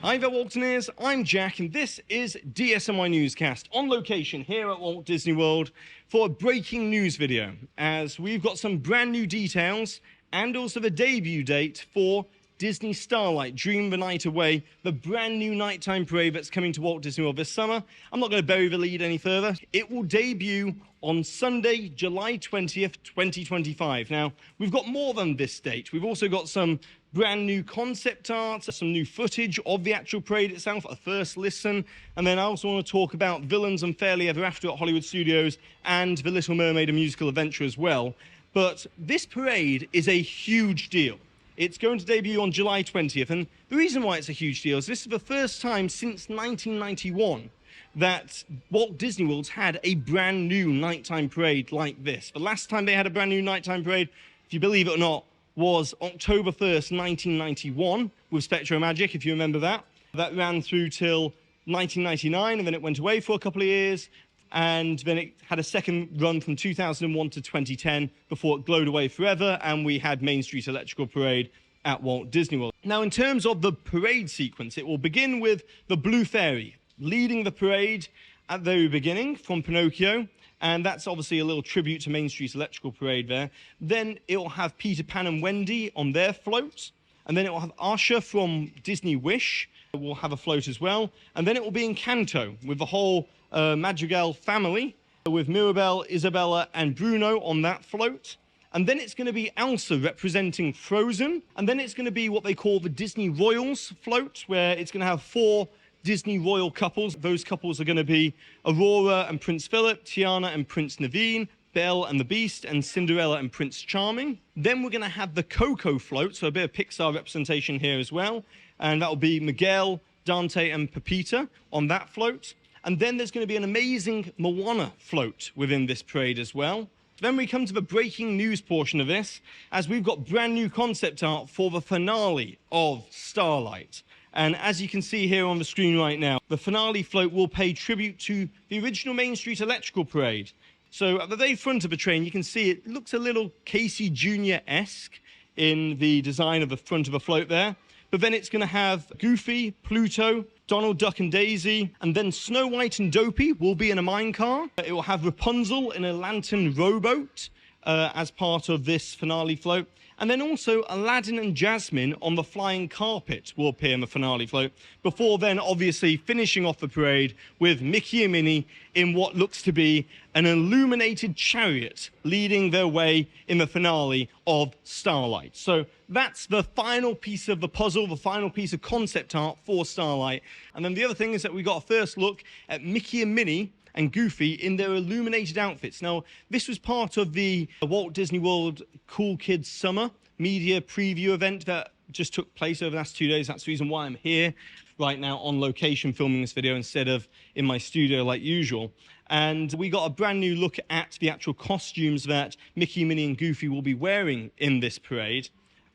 Hi there, Waltoneers. I'm Jack, and this is DSNY Newscast on location here at Walt Disney World for a breaking news video, as we've got some brand new details and also the debut date for Disney Starlight Dream the Night Away, the brand new nighttime parade that's coming to Walt Disney World this summer. I'm not going to bury the lead any further. It will debut on Sunday, July 20th, 2025. Now, we've got more than this date. We've also got some brand new concept art, some new footage of the actual parade itself, a first listen, and then I also want to talk about Villains and Fairly Ever After at Hollywood Studios and The Little Mermaid, a musical adventure as well. But this parade is a huge deal. It's going to debut on July 20th, and the reason why it's a huge deal is this is the first time since 1991 that Walt Disney World's had a brand new nighttime parade like this. The last time they had a brand new nighttime parade, if you believe it or not, was October 1st, 1991 with SpectroMagic, if you remember that. That ran through till 1999, and then it went away for a couple of years, and then it had a second run from 2001 to 2010 before it glowed away forever, and we had Main Street Electrical Parade at Walt Disney World. Now, in terms of the parade sequence, it will begin with the Blue Fairy leading the parade at the very beginning from Pinocchio, and that's obviously a little tribute to Main Street Electrical Parade there. Then it will have Peter Pan and Wendy on their float, and then it will have Asha from Disney Wish will have a float as well, and then it will be Encanto with the whole Madrigal family, with Mirabel, Isabella, and Bruno on that float. And then it's going to be Elsa representing Frozen, and then it's going to be what they call the Disney Royals float, where it's going to have 4 Disney royal couples. Those couples are going to be Aurora and Prince Philip, Tiana and Prince Naveen, Belle and the Beast, and Cinderella and Prince Charming. Then we're going to have the Coco float, so a bit of Pixar representation here as well. And that will be Miguel, Dante, and Pepita on that float. And then there's going to be an amazing Moana float within this parade as well. Then we come to the breaking news portion of this, as we've got brand new concept art for the finale of Starlight. And as you can see here on the screen right now, the finale float will pay tribute to the original Main Street Electrical Parade. So at the very front of the train, you can see it looks a little Casey Jr.-esque in the design of the front of the float there. But then it's going to have Goofy, Pluto, Donald Duck and Daisy, and then Snow White and Dopey will be in a minecar. It will have Rapunzel in a lantern rowboat as part of this finale float. And then also Aladdin and Jasmine on the flying carpet will appear in the finale float, before then obviously finishing off the parade with Mickey and Minnie in what looks to be an illuminated chariot leading their way in the finale of Starlight. So that's the final piece of the puzzle, the final piece of concept art for Starlight. And then the other thing is that we got a first look at Mickey and Minnie and Goofy in their illuminated outfits. Now, this was part of the Walt Disney World Cool Kids Summer media preview event that just took place over the last 2 days. That's the reason why I'm here right now on location filming this video instead of in my studio like usual. And we got a brand new look at the actual costumes that Mickey, Minnie, and Goofy will be wearing in this parade.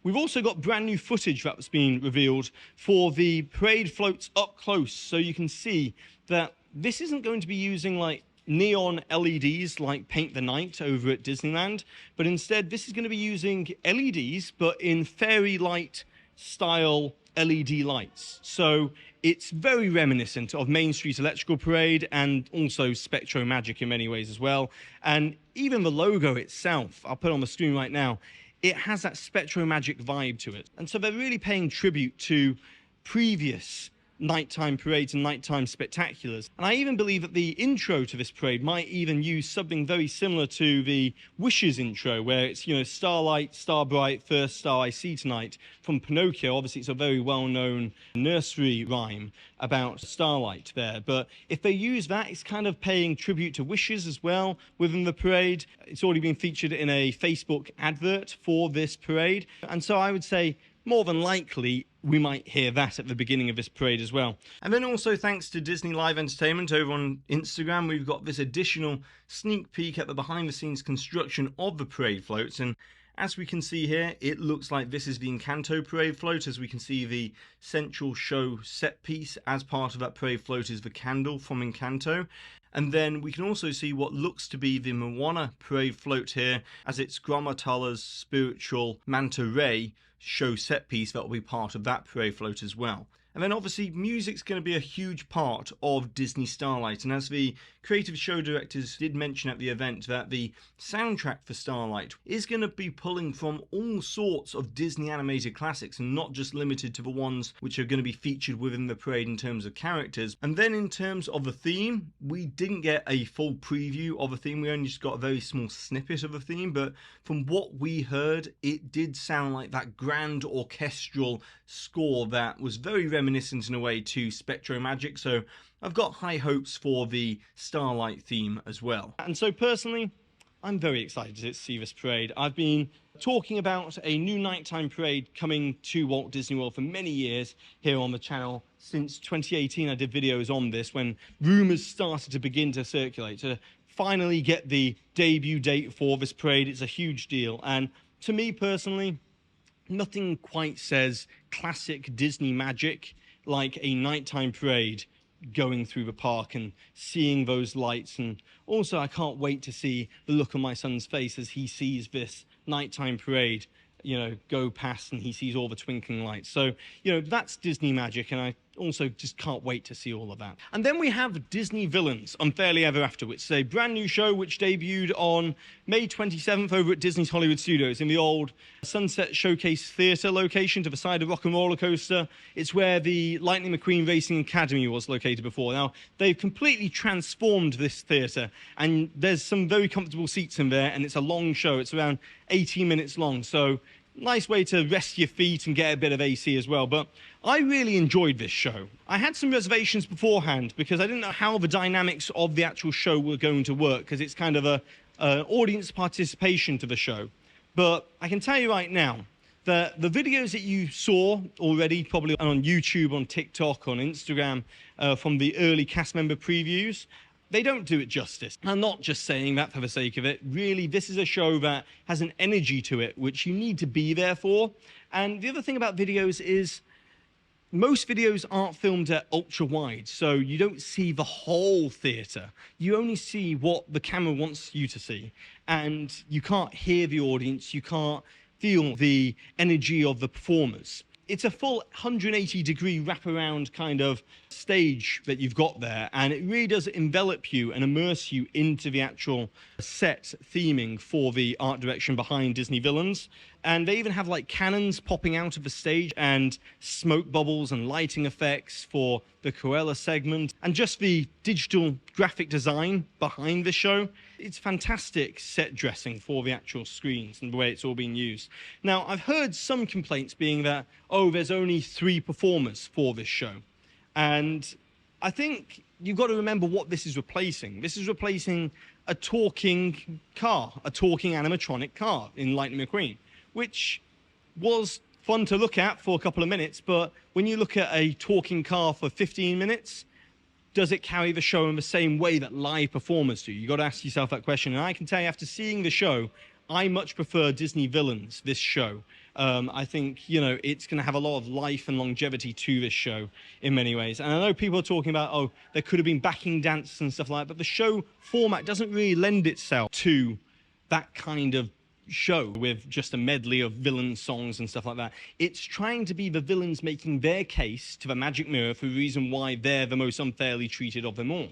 We've also got brand new footage that's been revealed for the parade floats up close, so you can see that this isn't going to be using like neon LEDs like Paint the Night over at Disneyland, but instead this is going to be using LEDs but in fairy light style LED lights. So it's very reminiscent of Main Street Electrical Parade and also SpectroMagic in many ways as well. And even the logo itself, I'll put it on the screen right now, it has that SpectroMagic vibe to it. And so they're really paying tribute to previous nighttime parades and nighttime spectaculars. And I even believe that the intro to this parade might even use something very similar to the Wishes intro, where it's, you know, Starlight, Star Bright, first star I see tonight from Pinocchio. Obviously, it's a very well-known nursery rhyme about Starlight there. But if they use that, it's kind of paying tribute to Wishes as well within the parade. It's already been featured in a Facebook advert for this parade. And so I would say, more than likely, we might hear that at the beginning of this parade as well. And then also thanks to Disney Live Entertainment over on Instagram, we've got this additional sneak peek at the behind-the-scenes construction of the parade floats. And as we can see here, it looks like this is the Encanto parade float. As we can see, the central show set piece as part of that parade float is the candle from Encanto. And then we can also see what looks to be the Moana parade float here, as it's Grammatala's spiritual manta ray show set piece that will be part of that parade float as well. And then obviously music's going to be a huge part of Disney Starlight. And as the creative show directors did mention at the event, that the soundtrack for Starlight is going to be pulling from all sorts of Disney animated classics and not just limited to the ones which are going to be featured within the parade in terms of characters. And then in terms of the theme, we didn't get a full preview of a theme. We only just got a very small snippet of a theme, but from what we heard, it did sound like that grand orchestral score that was very reminiscent in a way to SpectroMagic. So I've got high hopes for the Starlight theme as well. And so personally, I'm very excited to see this parade. I've been talking about a new nighttime parade coming to Walt Disney World for many years here on the channel. Since 2018, I did videos on this when rumors started to begin to circulate. To finally get the debut date for this parade, it's a huge deal. And to me personally, nothing quite says classic Disney magic like a nighttime parade going through the park and seeing those lights. And also I can't wait to see the look on my son's face as he sees this nighttime parade, you know, go past and he sees all the twinkling lights. So, you know, that's Disney magic, and I also just can't wait to see all of that. And then we have Disney Villains Unfairly Ever After, which is a brand new show which debuted on May 27th over at Disney's Hollywood Studios in the old Sunset Showcase Theatre location to the side of Rock and Roller Coaster. It's where the Lightning McQueen Racing Academy was located before. Now, they've completely transformed this theatre, and there's some very comfortable seats in there, and it's a long show. It's around 18 minutes long, so nice way to rest your feet and get a bit of AC as well. But I really enjoyed this show. I had some reservations beforehand because I didn't know how the dynamics of the actual show were going to work, because it's kind of an audience participation to the show. But I can tell you right now that the videos that you saw already, probably on YouTube, on TikTok, on Instagram, from the early cast member previews, they don't do it justice. I'm not just saying that for the sake of it. Really, this is a show that has an energy to it, which you need to be there for. And the other thing about videos is most videos aren't filmed at ultra wide, so you don't see the whole theater. You only see what the camera wants you to see. And you can't hear the audience, you can't feel the energy of the performers. It's a full 180-degree wraparound kind of stage that you've got there, and it really does envelop you and immerse you into the actual set theming for the art direction behind Disney Villains. And they even have like cannons popping out of the stage and smoke bubbles and lighting effects for the Cruella segment, and just the digital graphic design behind the show. It's fantastic set dressing for the actual screens and the way it's all being used. Now, I've heard some complaints being that, oh, there's only 3 performers for this show. And I think you've got to remember what this is replacing. This is replacing a talking car, a talking animatronic car in Lightning McQueen, which was fun to look at for a couple of minutes, but when you look at a talking car for 15 minutes, does it carry the show in the same way that live performers do? You've got to ask yourself that question. And I can tell you, after seeing the show, I much prefer Disney Villains, this show. I think, you know, it's going to have a lot of life and longevity to this show in many ways. And I know people are talking about, oh, there could have been backing dance and stuff like that, but the show format doesn't really lend itself to that kind of show with just a medley of villain songs and stuff like that. It's trying to be the villains making their case to the magic mirror for the reason why they're the most unfairly treated of them all.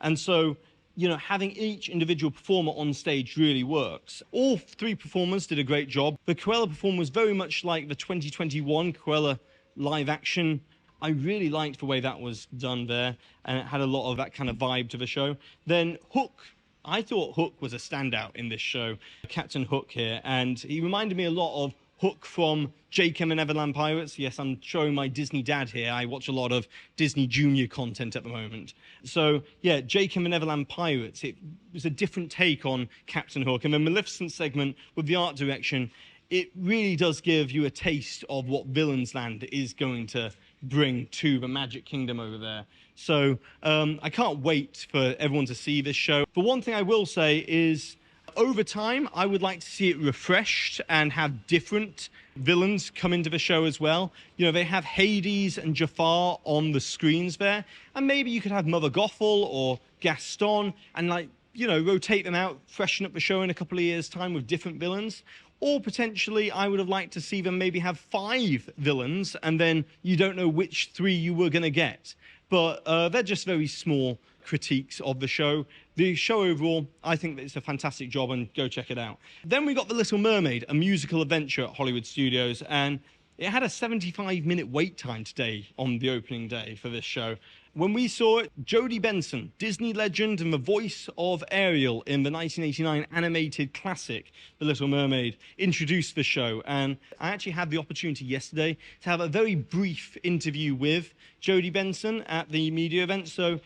And so, you know, having each individual performer on stage really works. All 3 performers did a great job. The Cruella performance was very much like the 2021 Cruella live action. I really liked the way that was done there, and it had a lot of that kind of vibe to the show. Then Hook, I thought Hook was a standout in this show, Captain Hook here, and he reminded me a lot of Hook from Jake and the Neverland Pirates. Yes, I'm showing my Disney dad here. I watch a lot of Disney Junior content at the moment. So, yeah, Jake and the Neverland Pirates, it was a different take on Captain Hook. And the Maleficent segment with the art direction, it really does give you a taste of what Villains Land is going to bring to the Magic Kingdom over there. So I can't wait for everyone to see this show. But one thing I will say is, over time, I would like to see it refreshed and have different villains come into the show as well. You know, they have Hades and Jafar on the screens there, and maybe you could have Mother Gothel or Gaston and, like, you know, rotate them out, freshen up the show in a couple of years' time with different villains. Or potentially, I would have liked to see them maybe have 5 villains, and then you don't know which 3 you were going to get. But they're just very small critiques of the show. The show overall, I think that it's a fantastic job, and go check it out. Then we got The Little Mermaid, a musical adventure at Hollywood Studios, and it had a 75-minute wait time today on the opening day for this show. When we saw it, Jodie Benson, Disney legend and the voice of Ariel in the 1989 animated classic, The Little Mermaid, introduced the show. And I actually had the opportunity yesterday to have a very brief interview with Jodie Benson at the media event. So I'm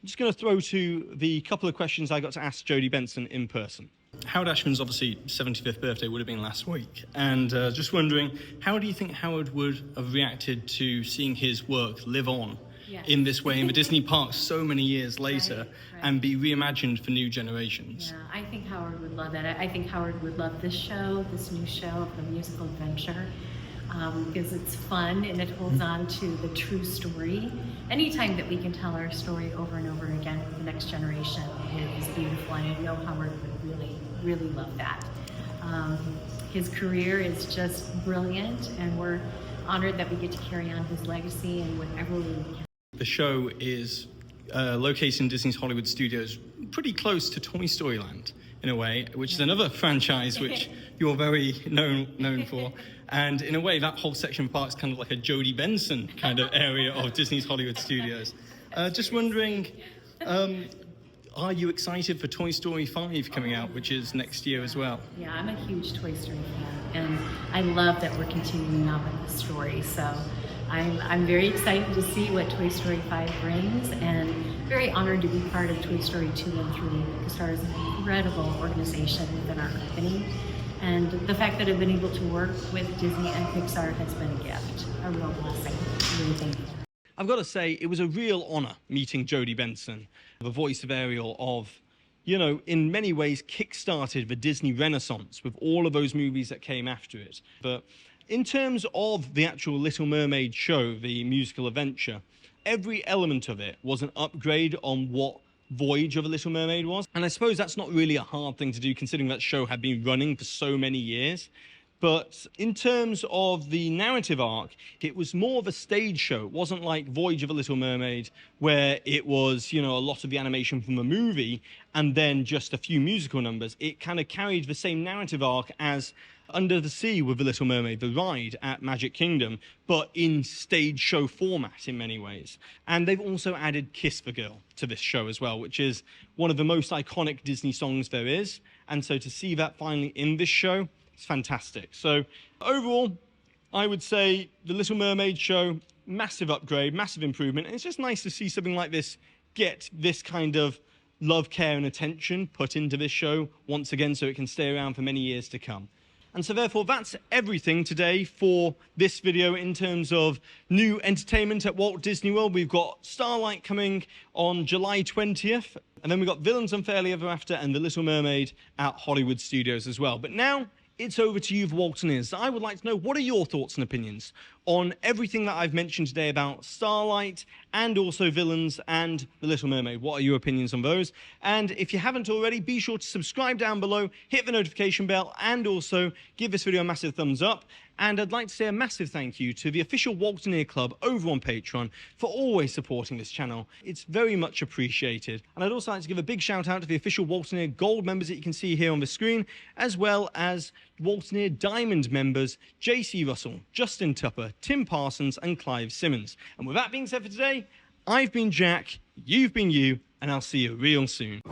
just going to throw to the couple of questions I got to ask Jodie Benson in person. Howard Ashman's obviously 75th birthday would have been last week, and just wondering, how do you think Howard would have reacted to seeing his work live on in this way in the Disney parks so many years later and be reimagined for new generations? Yeah, I think Howard would love that. I think Howard would love this show, this new show, The Musical Adventure, because it's fun and it holds on to the true story. Anytime that we can tell our story over and over again with the next generation, it is beautiful, and I know Howard would really love that. His career is just brilliant, and we're honored that we get to carry on his legacy in whatever way we can. The show is located in Disney's Hollywood Studios, pretty close to Toy Story Land in a way, which is another franchise which you're very known for. And in a way, that whole section of the park is kind of like a Jodie Benson kind of area of Disney's Hollywood Studios. Just wondering, are you excited for Toy Story 5 coming out, which is next year as well? Yeah, I'm a huge Toy Story fan, and I love that we're continuing on with the story. So I'm very excited to see what Toy Story 5 brings, and very honored to be part of Toy Story 2 and 3. Pixar is an incredible organization within our company, and the fact that I've been able to work with Disney and Pixar has been a gift, a real blessing. Really thank you. I've got to say, it was a real honor meeting Jodie Benson, the voice of Ariel, of, you know, in many ways kick-started the Disney Renaissance with all of those movies that came after it. But in terms of the actual Little Mermaid show, the musical adventure, every element of it was an upgrade on what Voyage of a Little Mermaid was. And I suppose that's not really a hard thing to do, considering that show had been running for so many years. But in terms of the narrative arc, it was more of a stage show. It wasn't like Voyage of a Little Mermaid, where it was, you know, a lot of the animation from a movie and then just a few musical numbers. It kind of carried the same narrative arc as Under the Sea with the Little Mermaid, the ride at Magic Kingdom, but in stage show format in many ways. And they've also added Kiss the Girl to this show as well, which is one of the most iconic Disney songs there is. And so to see that finally in this show, it's fantastic. So overall, I would say the Little Mermaid show, massive upgrade, massive improvement. And it's just nice to see something like this get this kind of love, care, and attention put into this show once again, so it can stay around for many years to come. And so therefore, that's everything today for this video in terms of new entertainment at Walt Disney World. We've got Starlight coming on July 20th, and then we've got Villains Unfairly Ever After and The Little Mermaid at Hollywood Studios as well. But now, it's over to you, Waltoneers. I would like to know, what are your thoughts and opinions on everything that I've mentioned today about Starlight and also Villains and The Little Mermaid? What are your opinions on those? And if you haven't already, be sure to subscribe down below, hit the notification bell, and also give this video a massive thumbs up. And I'd like to say a massive thank you to the official Waltoneer Club over on Patreon for always supporting this channel. It's very much appreciated. And I'd also like to give a big shout out to the official Waltoneer Gold members that you can see here on the screen, as well as Waltoneer Diamond members JC Russell, Justin Tupper, Tim Parsons, and Clive Simmons. And with that being said for today, I've been Jack, you've been you, and I'll see you real soon.